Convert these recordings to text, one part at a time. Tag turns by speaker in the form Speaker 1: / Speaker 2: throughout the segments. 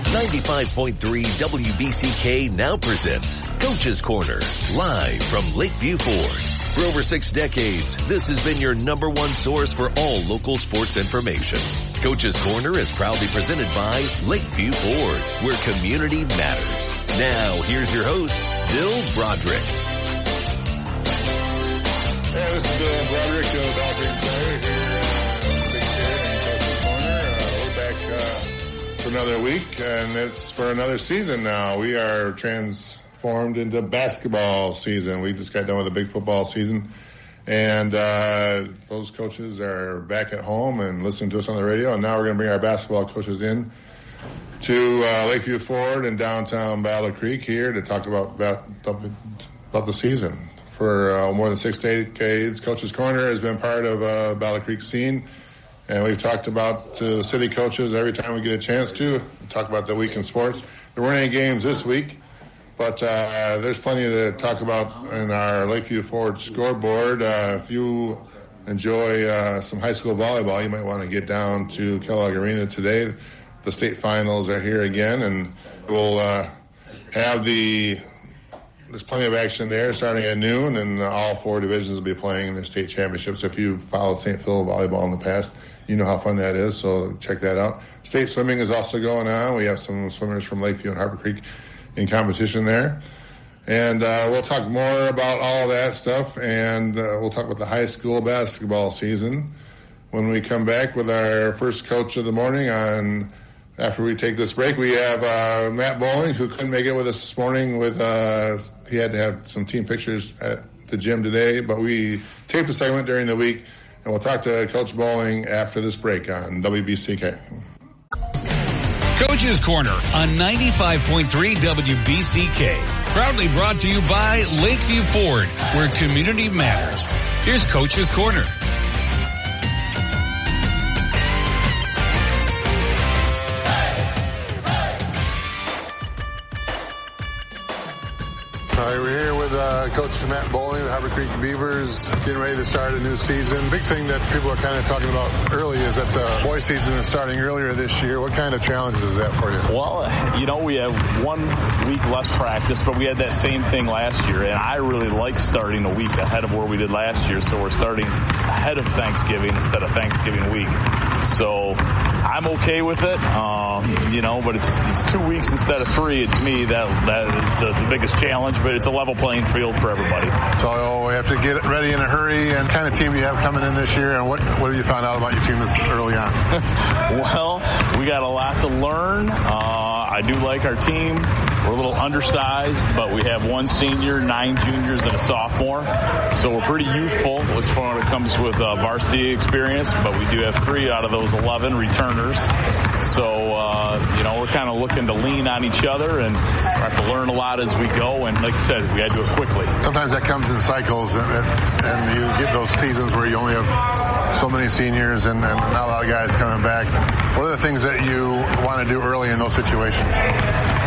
Speaker 1: 95.3 WBCK now presents Coach's Corner, live from Lakeview Ford. For over 6 decades, this has been your number one source for all local sports information. Coach's Corner is proudly presented by Lakeview Ford, where community matters. Now, here's your host, Bill Broderick.
Speaker 2: Hey, this is Bill Broderick of the Enquirer here, Big Chair in Coach's Corner. We're back for another week, and it's for another season now. We are transformed into basketball season. We just got done with a big football season, and those coaches are back at home and listening to us on the radio, and now we're going to bring our basketball coaches in to Lakeview Ford in downtown Battle Creek here to talk about the season. For more than 6 decades, Coach's Corner has been part of Battle Creek scene, and we've talked about the city coaches every time we get a chance to talk about the week in sports. There weren't any games this week, but there's plenty to talk about in our Lakeview Ford scoreboard. If you enjoy some high school volleyball, you might want to get down to Kellogg Arena today. The state finals are here again, and we'll have there's plenty of action there starting at noon, and all 4 divisions will be playing in the state championships. If you've followed St. Phil volleyball in the past, you know how fun that is, so check that out. State swimming is also going on. We have some swimmers from Lakeview and Harbor Creek in competition there. And we'll talk more about all that stuff, and we'll talk about the high school basketball season when we come back with our first coach of the morning after we take this break. We have Matt Bowling, who couldn't make it with us this morning. He had to have some team pictures at the gym today, but we taped a segment during the week, and we'll talk to Coach Bowling after this break on WBCK.
Speaker 3: Coach's Corner on 95.3 WBCK. Proudly brought to you by Lakeview Ford, where community matters. Here's Coach's Corner.
Speaker 2: All right, we're here with Coach Matt Bowling, the Harbor Creek Beavers, getting ready to start a new season. Big thing that people are kind of talking about early is that the boys season is starting earlier this year. What kind of challenges is that for you?
Speaker 4: Well, we have 1 week less practice, but we had that same thing last year, and I really like starting a week ahead of where we did last year, so we're starting ahead of Thanksgiving instead of Thanksgiving week. So I'm okay with it, but it's 2 weeks instead of 3. To me, that is the biggest challenge, but it's a level playing field for everybody.
Speaker 2: So we have to get ready in a hurry. And kind of team you have coming in this year, and what have you found out about your team this early on?
Speaker 4: Well, we got a lot to learn. I do like our team. We're a little undersized, but we have 1 senior, 9 juniors, and a sophomore. So we're pretty youthful as far as it comes with varsity experience, but we do have 3 out of those 11 returners. So, we're kind of looking to lean on each other, and we have to learn a lot as we go. And like I said, we got to do it quickly.
Speaker 2: Sometimes that comes in cycles, and you get those seasons where you only have so many seniors and not a lot of guys coming back. What are the things that you want to do early in those situations?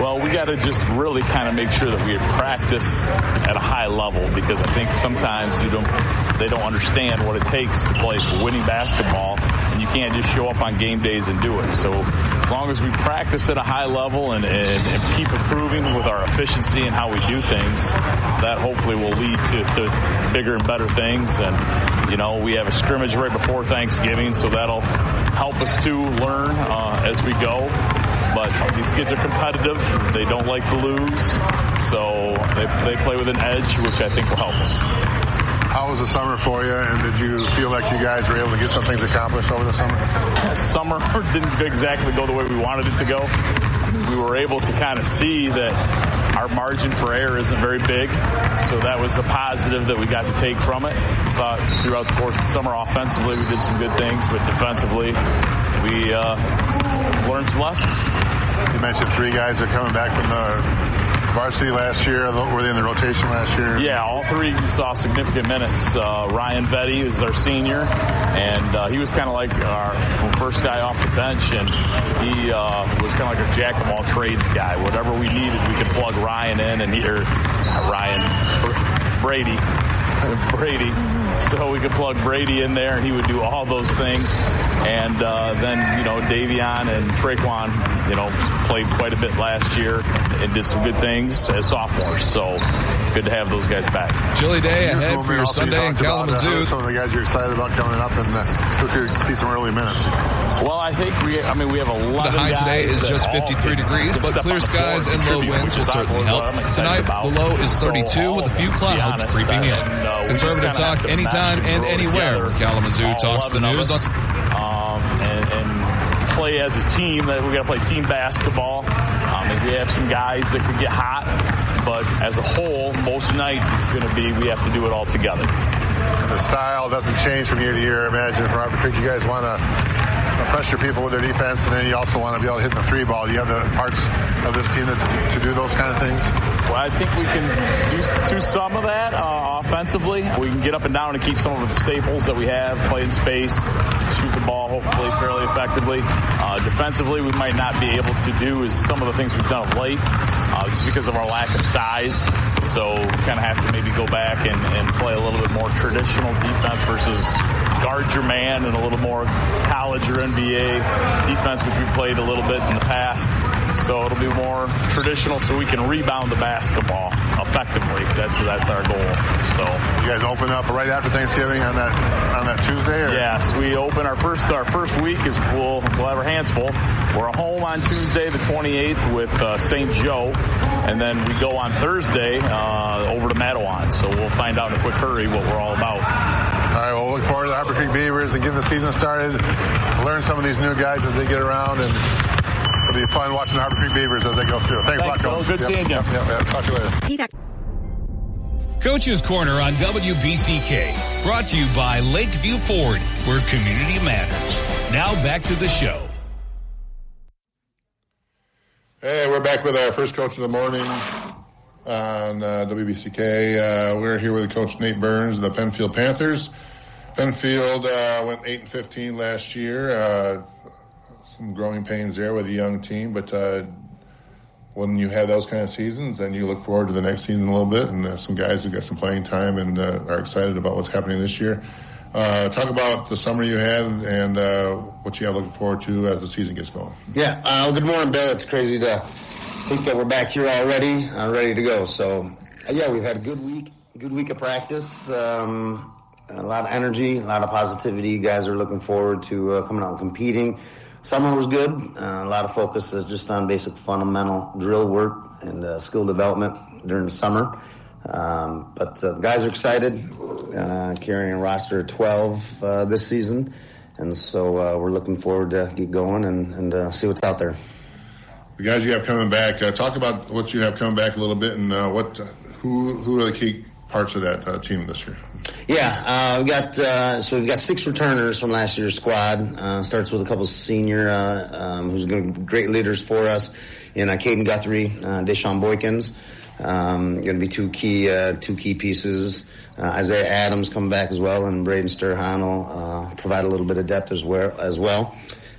Speaker 4: Well, we got to just really kind of make sure that we practice at a high level, because I think sometimes they don't understand what it takes to play for winning basketball, and you can't just show up on game days and do it. So as long as we practice at a high level and keep improving with our efficiency and how we do things, that hopefully will lead to bigger and better things. And, we have a scrimmage right before Thanksgiving, so that'll help us to learn as we go. But these kids are competitive. They don't like to lose. So they play with an edge, which I think will help us.
Speaker 2: How was the summer for you, and did you feel like you guys were able to get some things accomplished over the summer?
Speaker 4: Summer didn't exactly go the way we wanted it to go. We were able to kind of see that our margin for error isn't very big, so that was a positive that we got to take from it. Throughout the course of the summer, offensively, we did some good things, but defensively, we learned some lessons.
Speaker 2: You mentioned 3 guys are coming back from the varsity last year. Were they in the rotation last year?
Speaker 4: Yeah, all 3 saw significant minutes. Ryan Vetty is our senior, and he was kind of like our first guy off the bench, and he was kind of like a jack-of-all-trades guy. Whatever we needed, we could plug Ryan in, and Brady. so we could plug Brady in there, and he would do all those things. And then, Davion and Traquan, played quite a bit last year and did some good things as sophomores. So good to have those guys back.
Speaker 3: Chilly day ahead for your Sunday in Kalamazoo.
Speaker 2: Some of the guys you're excited about coming up and who could see some early minutes.
Speaker 4: Well, I think we have a lot of guys.
Speaker 3: The high today is just 53 degrees, but clear skies and low winds will certainly help. Tonight, the low is 32 with a few clouds creeping in. Conservative talk anytime and anywhere. Kalamazoo talks the news.
Speaker 4: And play as a team. That we're going to play team basketball. And we have some guys that could get hot, but as a whole, most nights it's going to be we have to do it all together.
Speaker 2: And the style doesn't change from year to year. Imagine for Harper Creek, you guys want to pressure people with their defense, and then you also want to be able to hit the three ball. Do you have the parts of this team to do those kind of things?
Speaker 4: Well, I think we can do some of that offensively. We can get up and down and keep some of the staples that we have, play in space, shoot the ball hopefully fairly effectively. Defensively, we might not be able to do is some of the things we've done of late just because of our lack of size. So we kind of have to maybe go back and play a little bit more traditional defense versus guard your man and a little more college or NBA defense, which we played a little bit in the past. So it'll be more traditional so we can rebound the basketball effectively. That's our goal. So
Speaker 2: you guys open up right after Thanksgiving on that Tuesday? Or?
Speaker 4: Yes, we open our first week is we'll have our hands full. We're home on Tuesday the 28th with St. Joe, and then we go on Thursday over to Mattawan. So we'll find out in a quick hurry what we're all about.
Speaker 2: All right, well, we'll look forward to the Harper Creek Beavers and getting the season started, learn some of these new guys as they get around, and it'll be fun watching the Harper Creek Beavers as they go through. Thanks a lot, Coach.
Speaker 4: Good seeing you.
Speaker 2: Yep. Talk to you later.
Speaker 3: Coach's Corner on WBCK, brought to you by Lakeview Ford, where community matters. Now back to the show.
Speaker 2: Hey, we're back with our first coach of the morning on WBCK. We're here with Coach Nate Burns of the Penfield Panthers. Penfield went 8-15 last year. Some growing pains there with a young team, but when you have those kind of seasons, then you look forward to the next season a little bit, and some guys who got some playing time and are excited about what's happening this year. Talk about the summer you had and what you have looking forward to as the season gets going.
Speaker 5: Yeah, good morning, Bill. It's crazy to think that we're back here already, ready to go. So, we've had a good week of practice, a lot of energy, a lot of positivity. You guys are looking forward to coming out and competing. Summer was good. A lot of focus is just on basic fundamental drill work and skill development during the summer. But the guys are excited, carrying a roster of 12 this season. And so we're looking forward to get going and see what's out there.
Speaker 2: The guys you have coming back, talk about what you have coming back a little bit and who are the key parts of that team this year?
Speaker 5: Yeah, we've got 6 returners from last year's squad. Starts with a couple senior who's going to be great leaders for us in Caden Guthrie, Deshaun Boykins. Going to be two key pieces. Isaiah Adams coming back as well, and Braden Sturhan will provide a little bit of depth as well.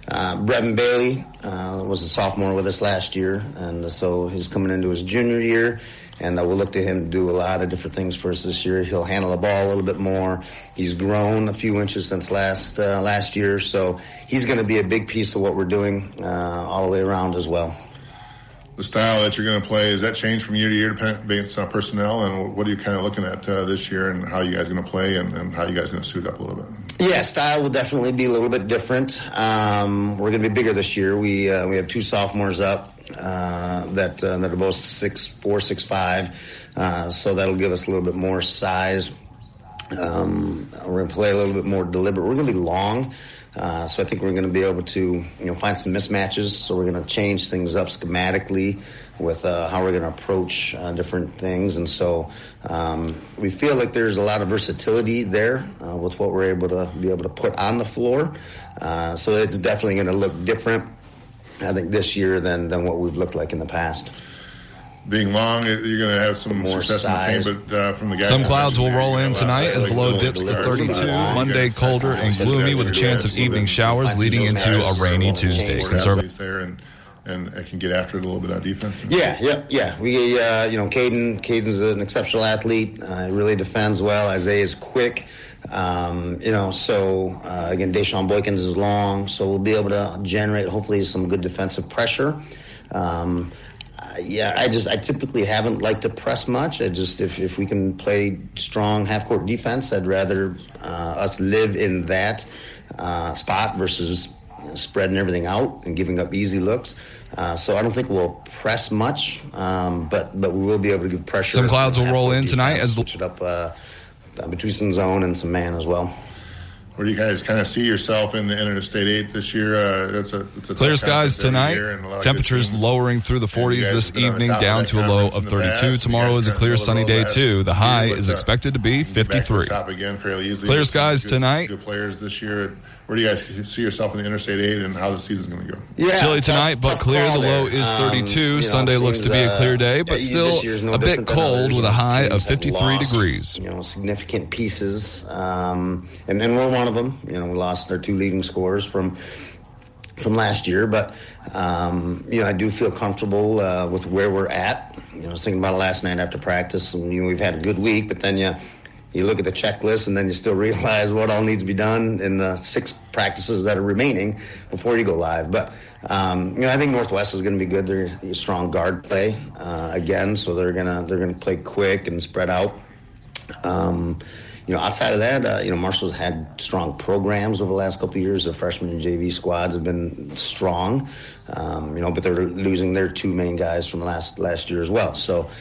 Speaker 5: Brevin Bailey was a sophomore with us last year, and so he's coming into his junior year. And we'll look to him to do a lot of different things for us this year. He'll handle the ball a little bit more. He's grown a few inches since last year, so he's going to be a big piece of what we're doing all the way around as well.
Speaker 2: The style that you're going to play, has that changed from year to year based on personnel? And what are you kind of looking at this year and how you guys are going to play and how you guys are going to suit up a little bit?
Speaker 5: Yeah, style will definitely be a little bit different. We're going to be bigger this year. We have 2 sophomores up that are both 6'4", 6'5", so that'll give us a little bit more size. We're going to play a little bit more deliberate. We're going to be long. So I think we're going to be able to, find some mismatches. So we're going to change things up schematically with how we're going to approach different things. And so we feel like there's a lot of versatility there with what we're able to put on the floor. So it's definitely going to look different, I think, this year than what we've looked like in the past.
Speaker 2: Being long, you're going to have some more success in the paint, but from the guys.
Speaker 3: Some clouds will roll in tonight as the low dips to 32. Monday, colder and gloomy with a chance of evening showers leading into a rainy Tuesday.
Speaker 2: Conservative there and can get after it a little bit on defense.
Speaker 5: Yeah. We, Caden's an exceptional athlete. Really defends well. Isaiah's quick. Again, Deshaun Boykins is long, so we'll be able to generate hopefully some good defensive pressure. I typically haven't liked to press much. If we can play strong half-court defense, I'd rather us live in that spot versus spreading everything out and giving up easy looks. So I don't think we'll press much, but we will be able to give pressure.
Speaker 3: Some clouds will roll in tonight as
Speaker 5: switch it up between some zone and some man as well.
Speaker 2: Where do you guys kind of see yourself in the Interstate 8 this year? It's a
Speaker 3: clear skies tonight. Temperatures lowering through the 40s this evening, down to a low of 32. Tomorrow is a clear sunny day too. The high is expected to be 53. Clear skies tonight.
Speaker 2: Good players this year. Where do you guys see yourself in the Interstate 8 and how the season's going to go?
Speaker 5: Yeah,
Speaker 3: chilly tonight, but clear. The low is 32. Sunday looks to be a clear day, but still a bit cold with a high of 53 degrees.
Speaker 5: Significant pieces, and we're one of them. We lost our 2 leading scorers from last year, but I do feel comfortable with where we're at. I was thinking about it last night after practice, and we've had a good week, but then you look at the checklist, and then you still realize what all needs to be done in the 6 practices that are remaining before you go live. But I think Northwest is going to be good. They're a strong guard play again, so they're gonna play quick and spread out. Outside of that, Marshall's had strong programs over the last couple of years. Their freshman and JV squads have been strong, but they're losing their 2 main guys from last year as well. So.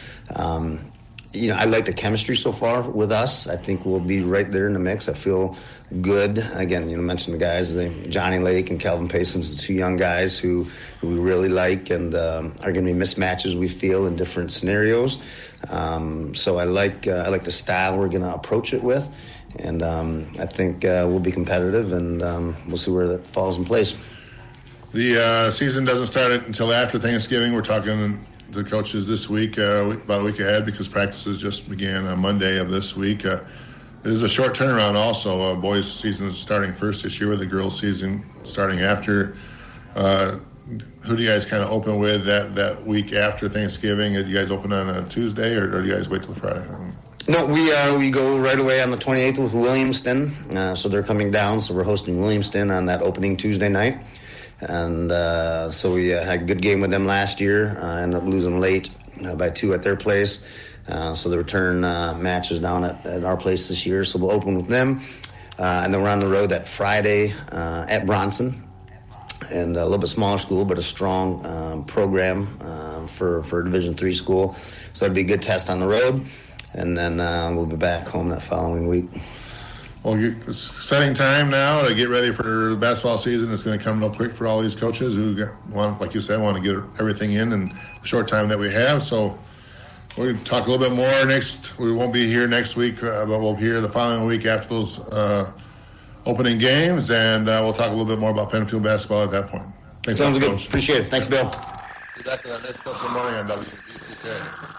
Speaker 5: I like the chemistry so far with us. I think we'll be right there in the mix. I feel good. Again, mentioned the guys, Johnny Lake and Calvin Payson's, the 2 young guys who we really like and are going to be mismatches, we feel, in different scenarios. So I like the style we're going to approach it with. And I think we'll be competitive, and we'll see where that falls in place.
Speaker 2: The season doesn't start until after Thanksgiving. We're talking the coaches this week, about a week ahead, because practices just began on Monday of this week. It is a short turnaround also. Boys' season is starting first this year, with the girls' season starting after. Who do you guys kind of open with that week after Thanksgiving? Do you guys open on a Tuesday, or do you guys wait till Friday?
Speaker 5: No, we go right away on the 28th with Williamston. So they're coming down, so we're hosting Williamston on that opening Tuesday night. And so we had a good game with them last year. Ended up losing late by 2 at their place. So the return match is down at our place this year. So we'll open with them. And then we're on the road that Friday at Bronson. And a little bit smaller school, but a strong program for a Division III school. So it'll be a good test on the road. And then we'll be back home that following week.
Speaker 2: Well, it's exciting time now to get ready for the basketball season. It's going to come real quick for all these coaches who want to get everything in the short time that we have. So we're going to talk a little bit more next. We won't be here next week, but we'll be here the following week after those opening games, and we'll talk a little bit more about Penfield basketball at that point. Thanks.
Speaker 5: Sounds good. Appreciate it. Thanks, Bill.
Speaker 2: Be back next Coach of the Morning on WBCK.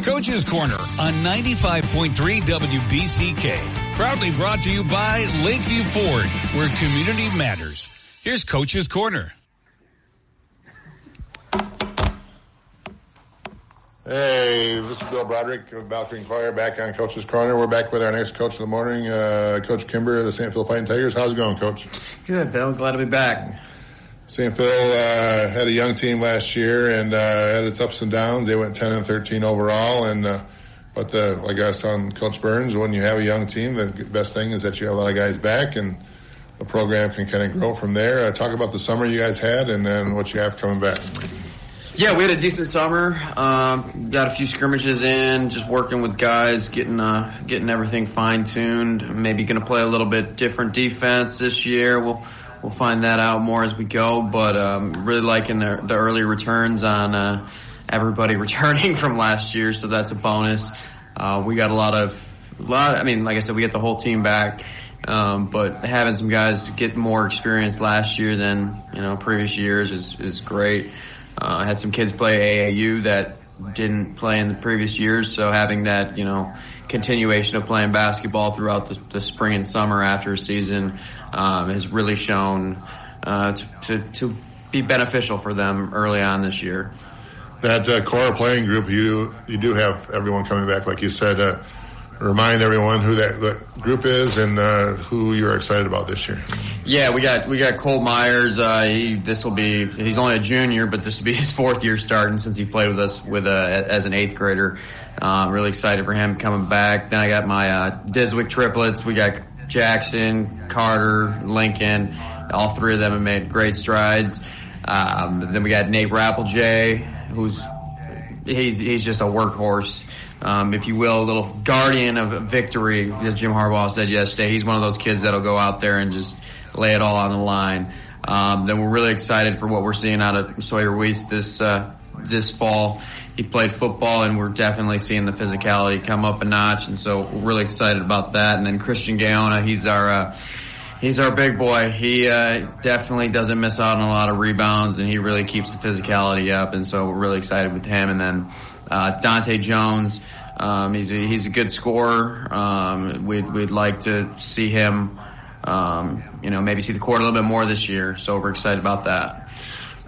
Speaker 6: Coach's Corner on 95.3 WBCK. Proudly brought to you by Lakeview Ford, where community matters. Here's Coach's Corner.
Speaker 2: Hey, this is Bill Broderick of Enquirer, back on Coach's Corner. We're back with our next Coach of the Morning, Coach Kimber of the St. Phil Fighting Tigers. How's it going, Coach?
Speaker 7: Good, Bill. Glad to be back.
Speaker 2: St. Phil had a young team last year and had its ups and downs. They went 10-13 overall, but like I was telling Coach Burns, when you have a young team, the best thing is that you have a lot of guys back, and the program can kind of grow from there. Talk about the summer you guys had and then what you have coming back.
Speaker 7: Yeah, we had a decent summer. Got a few scrimmages in, just working with guys, getting everything fine-tuned. Maybe going to play a little bit different defense this year. We'll find that out more as we go, but really liking the early returns on everybody returning from last year, so that's a bonus. We got a lot. I mean, like I said, we get the whole team back, but having some guys get more experience last year than previous years is great. I had some kids play AAU that didn't play in the previous years, so having that continuation of playing basketball throughout the spring and summer after a season has really shown to be beneficial for them early on this year.
Speaker 2: That core playing group, you do have everyone coming back, like you said. remind everyone who that group is and who you're excited about this year.
Speaker 7: Yeah, we got Cole Myers. He's only a junior, but this will be his 4th year starting since he played with us as an 8th grader. Really excited for him coming back. Then I got my Diswick triplets. We got Jackson, Carter, Lincoln. All 3 of them have made great strides. Then we got Nate Rappeljay, he's just a workhorse. If you will, a little guardian of victory, as Jim Harbaugh said yesterday. He's one of those kids that'll go out there and just lay it all on the line. Then we're really excited for what we're seeing out of Sawyer Weiss this fall. He played football, and we're definitely seeing the physicality come up a notch, and so we're really excited about that. And then Christian Gaona, he's our big boy. He definitely doesn't miss out on a lot of rebounds, and he really keeps the physicality up, and so we're really excited with him. And then Dante Jones, he's a good scorer. We'd like to see him, maybe see the court a little bit more this year, so we're excited about that.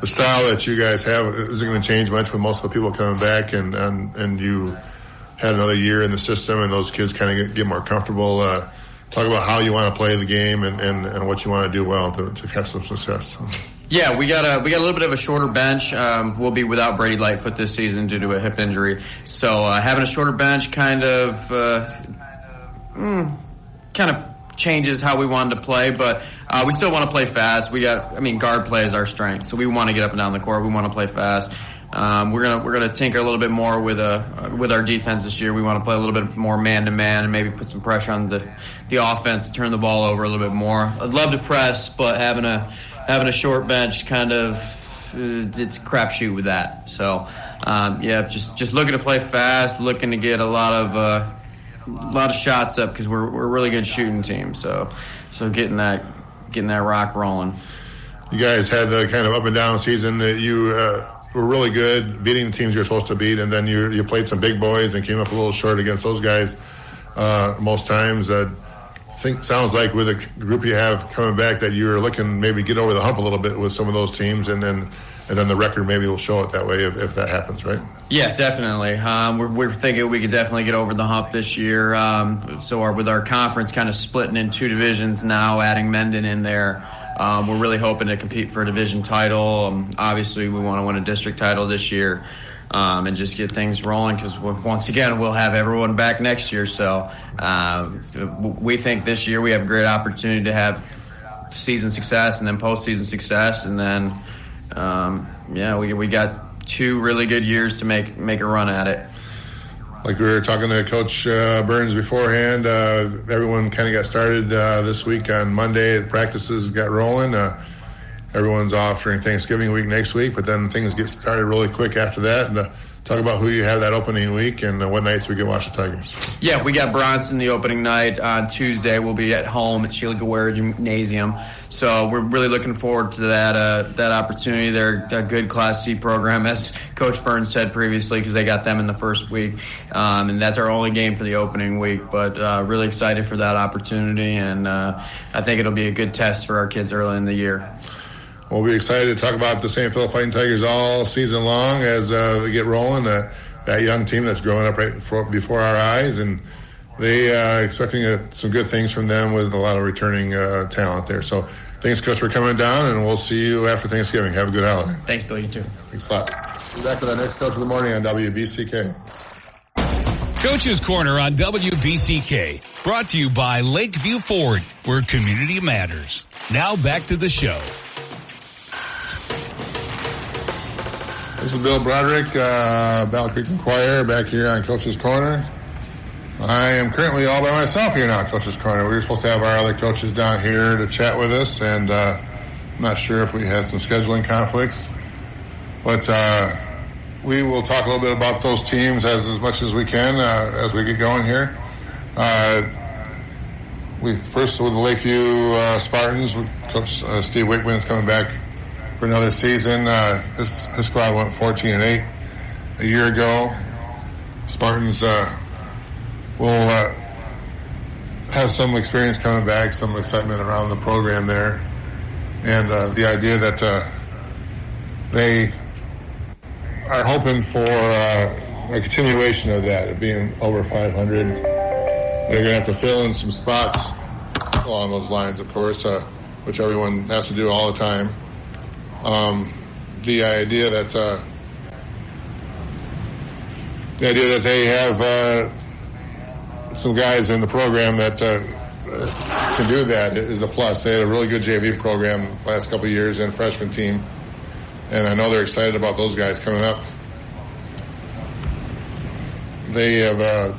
Speaker 2: The style that you guys have, is it going to change much with most of the people coming back and you had another year in the system and those kids kind of get more comfortable? Talk about how you want to play the game and what you want to do well to have some success.
Speaker 7: Yeah, we got a little bit of a shorter bench. We'll be without Brady Lightfoot this season due to a hip injury. So having a shorter bench kind of changes how we wanted to play, but we still want to play fast. Guard play is our strength, so we want to get up and down the court. We want to play fast. We're gonna tinker a little bit more with our defense this year. We want to play a little bit more man to man and maybe put some pressure on the offense, turn the ball over a little bit more. I'd love to press, but having a short bench kind of it's a crapshoot with that. So just looking to play fast, looking to get a lot of shots up because we're a really good shooting team. So getting that rock rolling.
Speaker 2: You guys had the kind of up and down season that you were really good, beating the teams you're supposed to beat, and then you played some big boys and came up a little short against those guys most times. Sounds like with the group you have coming back that you're looking maybe get over the hump a little bit with some of those teams, and then the record maybe will show it that way if that happens, right? Yeah,
Speaker 7: definitely. We're thinking we could definitely get over the hump this year. With our conference kind of splitting in 2 divisions now, adding Mendon in there, we're really hoping to compete for a division title. Obviously, we want to win a district title this year and just get things rolling because, once again, we'll have everyone back next year. So we think this year we have a great opportunity to have season success and then postseason success. And then, we got 2 really good years to make a run at it.
Speaker 2: Like we were talking to Coach Burns beforehand, everyone kind of got started this week on Monday. Practices got rolling. Everyone's off during Thanksgiving week next week, but then things get started really quick after that. And talk about who you have that opening week and what nights we can watch the Tigers.
Speaker 7: Yeah, we got Bronson the opening night on Tuesday. We'll be at home at Sheila Guerra Gymnasium. So we're really looking forward to that opportunity. They're a good Class C program, as Coach Burns said previously, because they got them in the first week. And that's our only game for the opening week. But really excited for that opportunity, and I think it'll be a good test for our kids early in the year.
Speaker 2: We'll be excited to talk about the St. Phil Fighting Tigers all season long as they get rolling. That young team that's growing up right before our eyes, and they expecting some good things from them with a lot of returning talent there. So thanks, Coach, for coming down, and we'll see you after Thanksgiving. Have a good holiday.
Speaker 7: Thanks, Bill. You too.
Speaker 2: Thanks a lot. We'll be back with our next Coach of the Morning on WBCK.
Speaker 6: Coach's Corner on WBCK. Brought to you by Lakeview Ford, where community matters. Now back to the show.
Speaker 2: This is Bill Broderick, Battle Creek Enquirer, back here on Coach's Corner. I am currently all by myself here now at Coach's Corner. We were supposed to have our other coaches down here to chat with us, and I'm not sure if we had some scheduling conflicts. But we will talk a little bit about those teams as much as we can as we get going here. First with the Lakeview Spartans, Coach Steve Wickman's coming back for another season. His squad went 14-8 a year ago. Spartans will have some experience coming back, some excitement around the program there, and the idea that they are hoping for a continuation of that, of being over 500 They're going to have to fill in some spots along those lines, of course, which everyone has to do all the time. The idea that they have some guys in the program that can do that is a plus. They had a really good JV program last couple of years and freshman team, and I know they're excited about those guys coming up. They have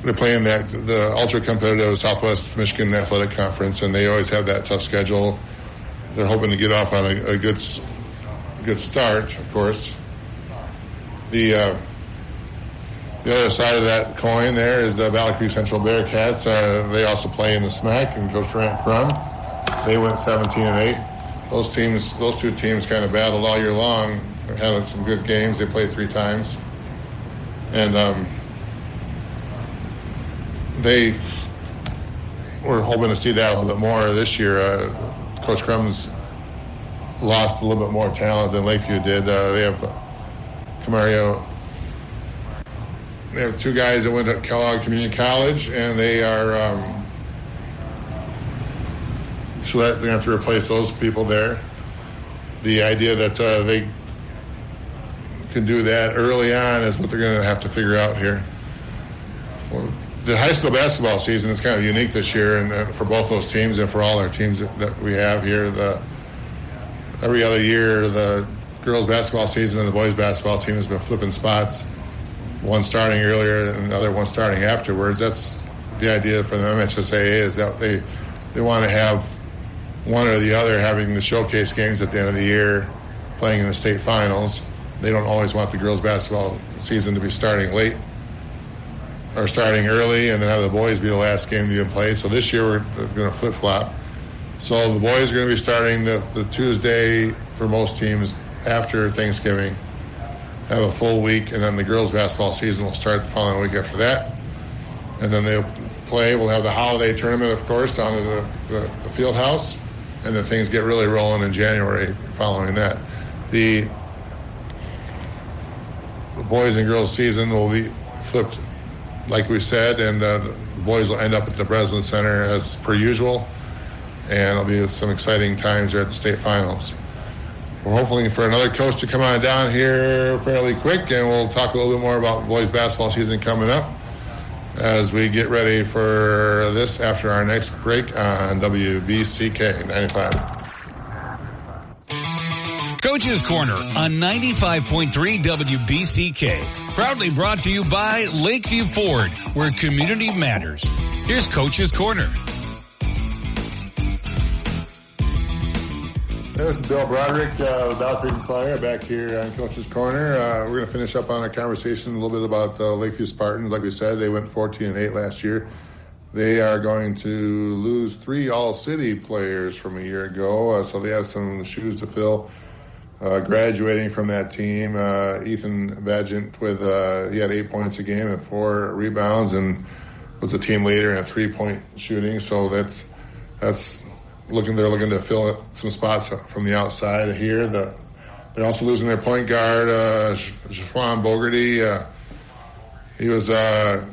Speaker 2: they're playing the ultra competitive Southwest Michigan Athletic Conference, and they always have that tough schedule. They're hoping to get off on a good start, of course. The other side of that coin there is the Valley Creek Central Bearcats. They also play in the SMAC, and Coach Grant Crum. They went 17-8. Those two teams kind of battled all year long. They had some good games. They played 3 times. And they were hoping to see that a little bit more this year. Coach Crum's lost a little bit more talent than Lakeview did. They have Camario. They have 2 guys that went to Kellogg Community College, and they are so that they're going to have to replace those people there. The idea that they can do that early on is what they're going to have to figure out here. Well, the high school basketball season is kind of unique this year, and for both those teams and for all our teams that we have here. Every other year, the girls basketball season and the boys basketball team has been flipping spots. One starting earlier and the other one starting afterwards. That's the idea for the MHSAA, is that they want to have one or the other having the showcase games at the end of the year, playing in the state finals. They don't always want the girls basketball season to be starting late or starting early and then have the boys be the last game to be played. So this year we're going to flip-flop. So the boys are going to be starting the Tuesday for most teams after Thanksgiving, have a full week, and then the girls' basketball season will start the following week after that. And then they'll play. We'll have the holiday tournament, of course, down at the field house, and then things get really rolling in January following that. The boys and girls season will be flipped, like we said, and the boys will end up at the Breslin Center as per usual, and it'll be some exciting times there at the state finals. We're hoping for another coach to come on down here fairly quick, and we'll talk a little bit more about boys basketball season coming up as we get ready for this after our next break on WBCK 95.
Speaker 6: Coach's Corner on 95.3 WBCK. Proudly brought to you by Lakeview Ford, where community matters. Here's Coach's Corner.
Speaker 2: This is Bill Broderick with Enquirer back here on Coach's Corner. We're going to finish up on a conversation a little bit about the Lakeview Spartans. Like we said, they went 14-8 last year. They are going to lose 3 all-city players from a year ago, so they have some shoes to fill. Graduating from that team, Ethan Badgent he had 8 points a game and 4 rebounds, and was the team leader in 3-point shooting. So that's they're looking to fill some spots from the outside here. They're also losing their point guard, Juan Bogarty. He was a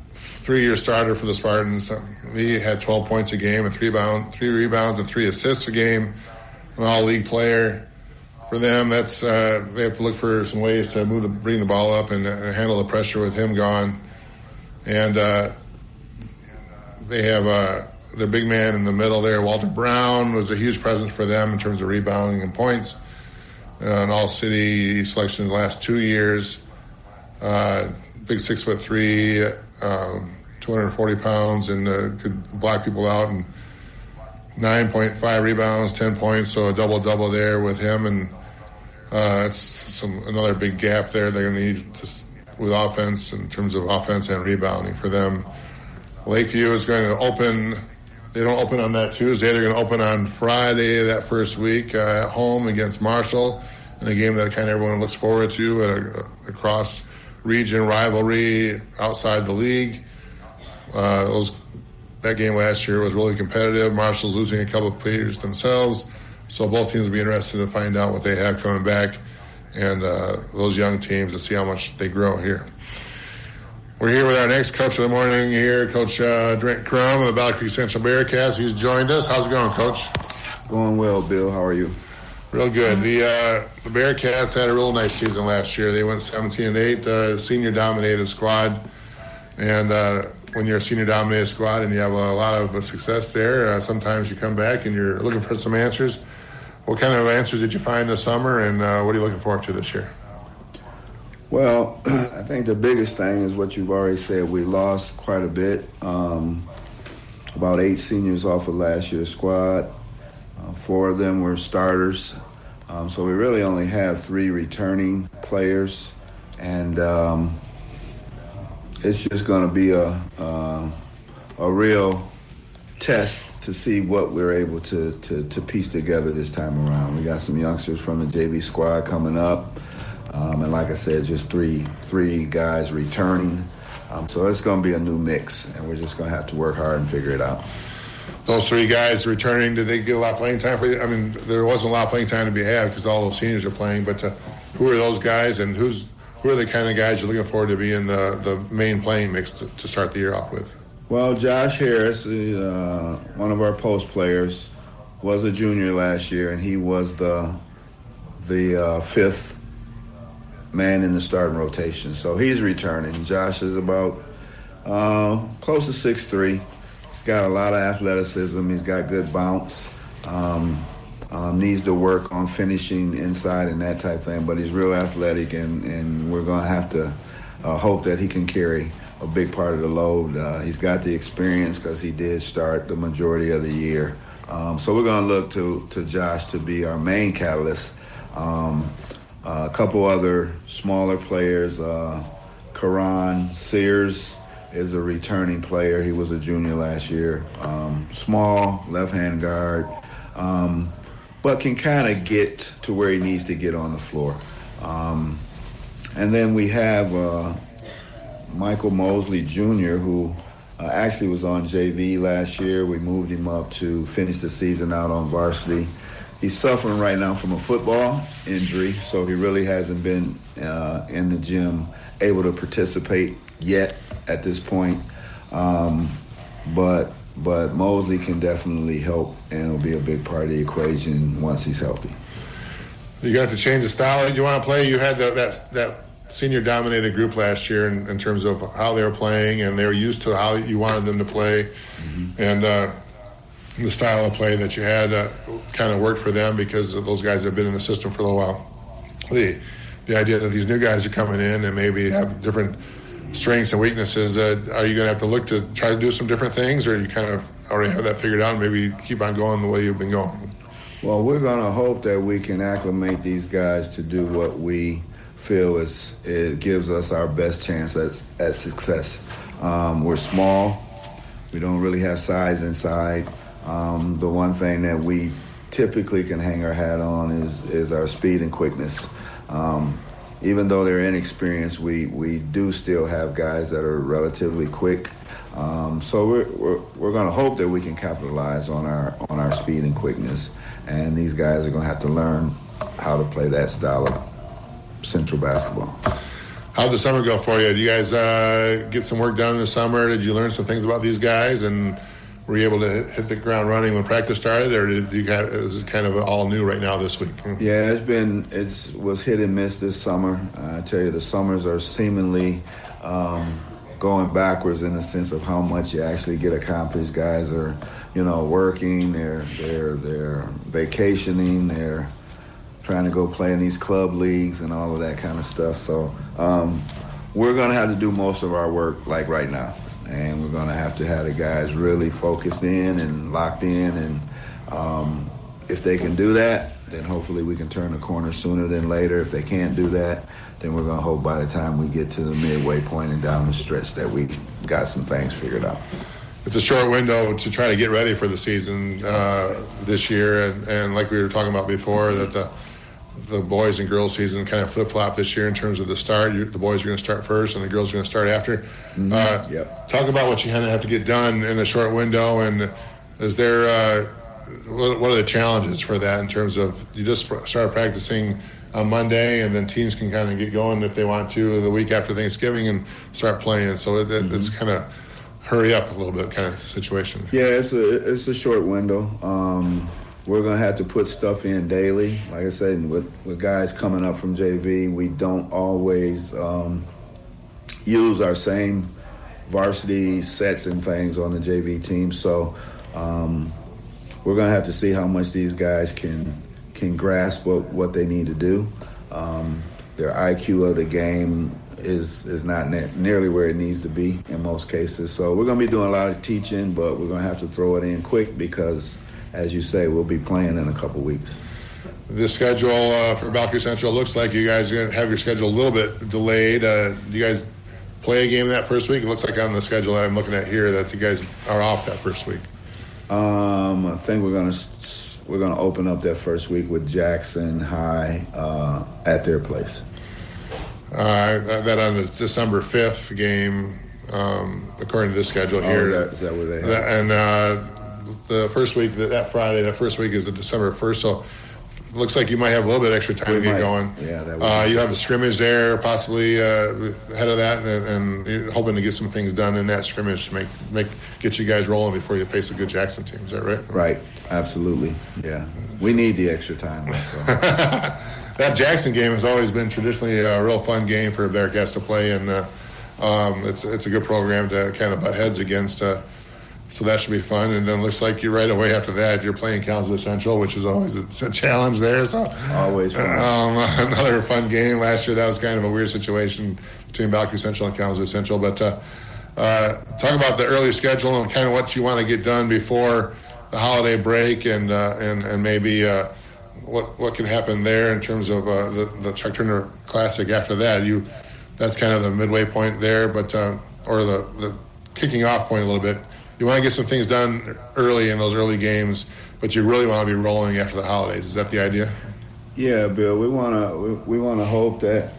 Speaker 2: 3-year starter for the Spartans. He had 12 points a game and 3 rebounds and 3 assists a game. An all-league player for them. That's they have to look for some ways to bring the ball up and handle the pressure with him gone. And they have their big man in the middle there, Walter Brown, was a huge presence for them in terms of rebounding and points. An all-city selection in the last 2 years. Big 6'3", 240 pounds, and could block people out, and 9.5 rebounds, 10 points, so a double-double there with him, and it's another big gap there they're going to need with offense in terms of offense and rebounding for them. Lakeview is going to open. They don't open on that Tuesday. They're going to open on Friday that first week at home against Marshall, in a game that kind of everyone looks forward to, a cross-region rivalry outside the league. That game last year was really competitive. Marshall's losing a couple of players themselves, so both teams will be interested to find out what they have coming back, and those young teams to see how much they grow here. We're here with our next coach of the morning here, Coach Drent Crum of the Battle Creek Central Bearcats. He's joined us. How's it going, Coach?
Speaker 8: Going well, Bill. How are you?
Speaker 2: Real good. The Bearcats had a real nice season last year. They went 17-8, senior-dominated squad. And when you're a senior-dominated squad and you have a lot of success there, sometimes you come back and you're looking for some answers. What kind of answers did you find this summer, and what are you looking forward to this year?
Speaker 8: Well, I think the biggest thing is what you've already said. We lost quite a bit. About 8 seniors off of last year's squad. 4 of them were starters. So we really only have 3 returning players. And it's just going to be a real test to see what we're able to piece together this time around. We got some youngsters from the JV squad coming up. And like I said, just three guys returning. So it's going to be a new mix, and we're just going to have to work hard and figure it out.
Speaker 2: Those 3 guys returning, did they get a lot of playing time for you? I mean, there wasn't a lot of playing time to be had because all those seniors are playing, but who are those guys, and who are the kind of guys you're looking forward to be in the main playing mix to start the year off with?
Speaker 8: Well, Josh Harris, one of our post players, was a junior last year, and he was the 5th man in the starting rotation. So he's returning. Josh is about close to 6'3". He's got a lot of athleticism. He's got good bounce. Needs to work on finishing inside and that type of thing, but he's real athletic, and we're going to have to hope that he can carry a big part of the load. He's got the experience because he did start the majority of the year. So we're going to look to Josh to be our main catalyst. A couple other smaller players, Karan Sears is a returning player. He was a junior last year. Small, left-hand guard, but can kind of get to where he needs to get on the floor. And then we have Michael Mosley Jr., who actually was on JV last year. We moved him up to finish the season out on varsity. He's suffering right now from a football injury, so he really hasn't been in the gym able to participate yet at this point. But Mosley can definitely help, and will be a big part of the equation once he's healthy.
Speaker 2: You got to change the style that you want to play. You had that senior-dominated group last year in terms of how they were playing, and they were used to how you wanted them to play. Mm-hmm. And the style of play that you had kind of worked for them because those guys have been in the system for a little while. The idea that these new guys are coming in and maybe have different strengths and weaknesses, are you going to have to look to try to do some different things, or you kind of already have that figured out and maybe keep on going the way you've been going?
Speaker 8: Well, we're going to hope that we can acclimate these guys to do what we feel it gives us our best chance at success. We're small. We don't really have size inside. The one thing that we typically can hang our hat on is our speed and quickness. Even though they're inexperienced, we do still have guys that are relatively quick. So we're going to hope that we can capitalize on our speed and quickness, and these guys are going to have to learn how to play that style of Central basketball.
Speaker 2: How'd the summer go for you? Did you guys get some work done in the summer? Did you learn some things about these guys, and were you able to hit the ground running when practice started, or is it kind of all new right now this week?
Speaker 8: Yeah, it was hit and miss this summer. I tell you, the summers are seemingly going backwards in the sense of how much you actually get accomplished. Guys are, working, they're vacationing, they're trying to go play in these club leagues and all of that kind of stuff. So we're going to have to do most of our work like right now. And we're going to have the guys really focused in and locked in. And if they can do that, then hopefully we can turn the corner sooner than later. If they can't do that, then we're going to hope by the time we get to the midway point and down the stretch that we got some things figured out.
Speaker 2: It's a short window to try to get ready for the season this year. And like we were talking about before, that the boys and girls season kind of flip-flop this year in terms of the start. The boys are going to start first and the girls are going to start after. Mm-hmm. Yep. Talk about what you kind of have to get done in the short window, and is there what are the challenges for that in terms of you just started practicing on Monday, and then teams can kind of get going if they want to the week after Thanksgiving and start playing. So it's kind of hurry up a little bit kind of situation.
Speaker 8: Yeah, it's a short window. We're going to have to put stuff in daily. Like I said, with guys coming up from JV, we don't always use our same varsity sets and things on the JV team. So we're going to have to see how much these guys can grasp what they need to do. Their IQ of the game is not nearly where it needs to be in most cases. So we're going to be doing a lot of teaching, but we're going to have to throw it in quick because, as you say, we'll be playing in a couple weeks.
Speaker 2: The schedule for Valkyrie Central looks like you guys are going to have your schedule a little bit delayed. Do you guys play a game that first week? It looks like on the schedule that I'm looking at here that you guys are off that first week.
Speaker 8: I think we're gonna open up that first week with Jackson High at their place.
Speaker 2: That on the December 5th game, according to this schedule here.
Speaker 8: Is that what they have?
Speaker 2: And the first week, that Friday, that first week is the December 1st. So it looks like you might have a little bit extra time to get going.
Speaker 8: Yeah, that
Speaker 2: you have a scrimmage there, possibly ahead of that, and you're hoping to get some things done in that scrimmage to get you guys rolling before you face a good Jackson team. Is that right?
Speaker 8: Right. Absolutely. Yeah. We need the extra time. So.
Speaker 2: That Jackson game has always been traditionally a real fun game for Bearcats to play, and it's a good program to kind of butt heads against. So that should be fun. And then looks like you right away after that you're playing Kalamazoo Central, which is always a challenge there. So
Speaker 8: always fun.
Speaker 2: Another fun game. Last year that was kind of a weird situation between Valkyrie Central and Kalamazoo Central. But talk about the early schedule and kind of what you want to get done before the holiday break, and maybe what can happen there in terms of the Chuck Turner Classic after that. That's kind of the midway point there, but or the kicking off point a little bit. You want to get some things done early in those early games, but you really want to be rolling after the holidays. Is that the idea?
Speaker 8: Yeah, Bill. We want to hope that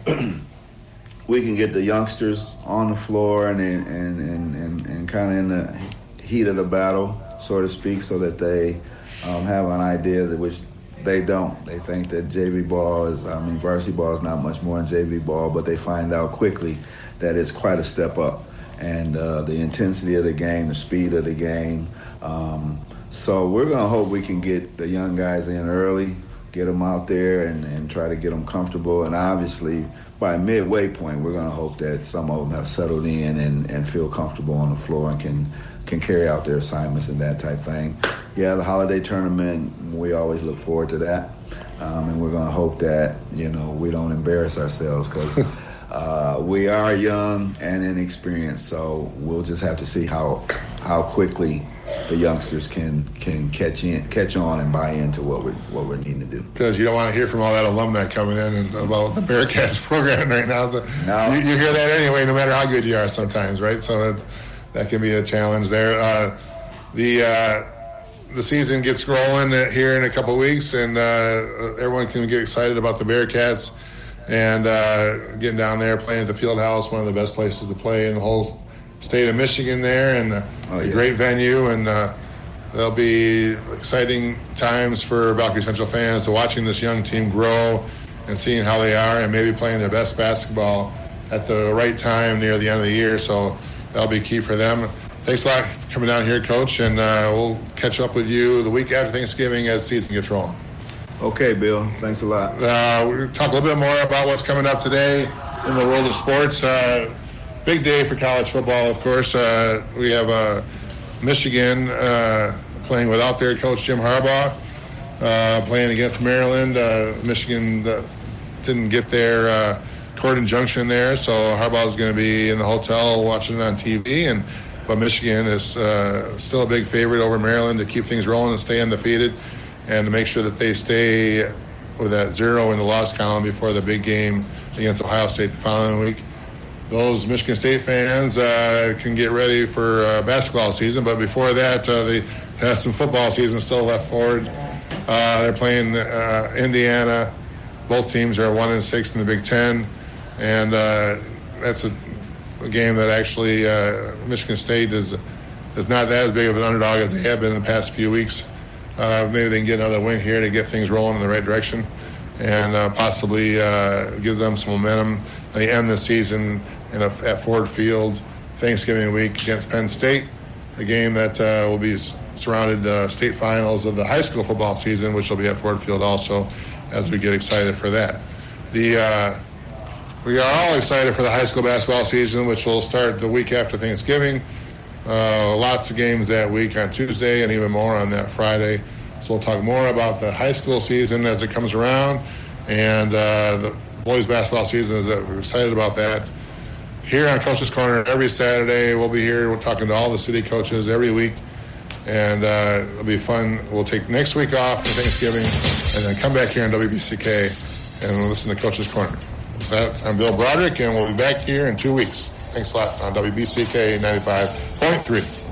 Speaker 8: we can get the youngsters on the floor and kind of in the heat of the battle, so to speak, so that they have an idea that which they don't. They think that JV ball varsity ball is not much more than JV ball, but they find out quickly that it's quite a step up. And the intensity of the game, the speed of the game. So we're going to hope we can get the young guys in early, get them out there and try to get them comfortable. And obviously, by midway point, we're going to hope that some of them have settled in and feel comfortable on the floor and can carry out their assignments and that type thing. Yeah, the holiday tournament, we always look forward to that. And we're going to hope that, we don't embarrass ourselves because we are young and inexperienced, so we'll just have to see how quickly the youngsters can catch on and buy into what we're needing to do.
Speaker 2: Because you don't want to hear from all that alumni coming in and about the Bearcats program right now. So
Speaker 8: no.
Speaker 2: You hear that anyway, no matter how good you are sometimes, right? So that can be a challenge there. The season gets rolling here in a couple of weeks, and everyone can get excited about the Bearcats. And getting down there, playing at the Field House, one of the best places to play in the whole state of Michigan there, and a great venue. And there'll be exciting times for Valkyrie Central fans to watching this young team grow and seeing how they are and maybe playing their best basketball at the right time near the end of the year. So that'll be key for them. Thanks a lot for coming down here, Coach, and we'll catch up with you the week after Thanksgiving as the season gets rolling.
Speaker 8: Okay, Bill. Thanks a lot.
Speaker 2: We'll talk a little bit more about what's coming up today in the world of sports. Big day for college football, of course. We have Michigan playing without their coach, Jim Harbaugh, playing against Maryland. Michigan didn't get their court injunction there, so Harbaugh's going to be in the hotel watching it on TV. But Michigan is still a big favorite over Maryland to keep things rolling and stay undefeated, and to make sure that they stay with that 0 in the loss column before the big game against Ohio State the following week. Those Michigan State fans can get ready for basketball season, but before that, they have some football season still left forward. They're playing Indiana. Both teams are 1-6 in the Big Ten, and that's a game that actually Michigan State is not that as big of an underdog as they have been in the past few weeks. Maybe they can get another win here to get things rolling in the right direction. and possibly give them some momentum. They end the season at Ford Field Thanksgiving week against Penn State, a game that will be surrounded state finals of the high school football season, which will be at Ford Field also, as we get excited for that. We are all excited for the high school basketball season, which will start the week after Thanksgiving. Lots of games that week on Tuesday and even more on that Friday. So we'll talk more about the high school season as it comes around, and the boys basketball season is that we're excited about that. Here on Coach's Corner every Saturday, we'll be here. We're talking to all the city coaches every week, and it'll be fun. We'll take next week off for Thanksgiving and then come back here on WBCK and listen to Coach's Corner. With that, I'm Bill Broderick, and we'll be back here in 2 weeks. Thanks a lot on WBCK 95.3.